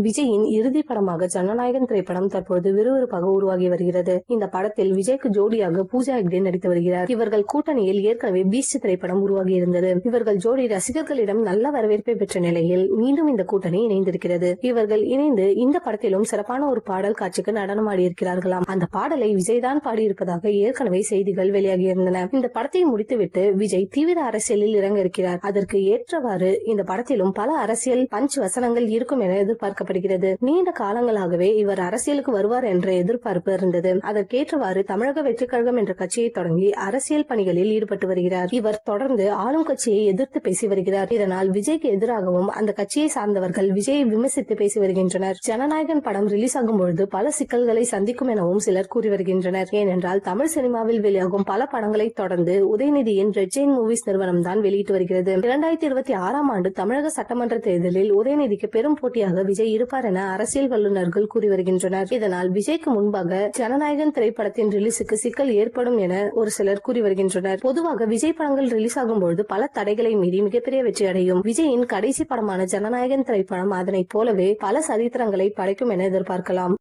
விஜயின் இறுதி படமாக ஜனநாயகன் திரைப்படம் தற்போது விறுவிறுப்பாக உருவாகி வருகிறது. இந்த படத்தில் விஜய்க்கு ஜோடியாக பூஜா ஹெக்டே நடித்து வருகிறார். இவர்கள் கூட்டணியில் ஏற்கனவே பீஸ்ட் திரைப்படம் உருவாகி இருந்தது. இவர்கள் ஜோடி ரசிகர்களிடம் நல்ல வரவேற்பை பெற்ற நிலையில் மீண்டும் இந்த கூட்டணி இணைந்திருக்கிறது. இவர்கள் இணைந்து இந்த படத்திலும் சிறப்பான ஒரு பாடல் காட்சிக்கு நடனமாடி இருக்கிறார்களாம். அந்த பாடலை விஜய் தான் பாடியிருப்பதாக ஏற்கனவே செய்திகள் வெளியாகி இருந்தன. இந்த படத்தை முடித்துவிட்டு விஜய் தீவிர அரசியலில் இறங்க இருக்கிறார். அதற்கு ஏற்றவாறு இந்த படத்திலும் பல அரசியல் பஞ்ச் வசனங்கள் இருக்கும் என எதிர்பார்க்கப்படுகிறது. நீண்ட காலங்களாகவே இவர் அரசியலுக்கு வருவார் என்ற எதிர்பார்ப்பு இருந்தது. அதற்கேற்றவாறு தமிழக வெற்றிக் கழகம் என்ற கட்சியை தொடங்கி அரசியல் பணிகளில் ஈடுபட்டு வருகிறார். இவர் தொடர்ந்து ஆளும் கட்சியை எதிர்த்து பேசி வருகிறார். இதனால் விஜய்க்கு எதிராகவும் அந்த கட்சியை சார்ந்தவர்கள் விஜயை விமர்சித்து பேசி வருகின்றனர். ஜனநாயகன் படம் ரிலீஸ் ஆகும் பொழுது பல சிக்கல்களை சந்திக்கும் எனவும் சிலர் கூறி வருகின்றனர். ஏனென்றால் தமிழ் சினிமாவில் வெளியாகும் பல படங்களை தொடர்ந்து உதயநிதியின் ரெட் ஜெயின் மூவிஸ் நிறுவனம் தான் வெளியிட்டு வருகிறது. 2026 ஆண்டு தமிழக சட்டமன்ற தேர்தலில் உதயநிதிக்கு பெரும் போட்டியாக விஜய் இருப்பார் என அரசியல் வல்லுநர்கள் கூறி வருகின்றனர். இதனால் விஜய்க்கு முன்பாக ஜனநாயகன் திரைப்படத்தின் ரிலீஸுக்கு சிக்கல் ஏற்படும் என ஒரு சிலர் கூறி வருகின்றனர். பொதுவாக விஜய் படங்கள் ரிலீஸ் ஆகும் பொழுது பல தடைகளை மீறி மிகப்பெரிய வெற்றி அடையும். விஜயின் கடைசி படமான ஜனநாயகன் திரைப்படம் அதனைப் போலவே பல சரித்திரங்களை படைக்கும் என எதிர்பார்க்கலாம்.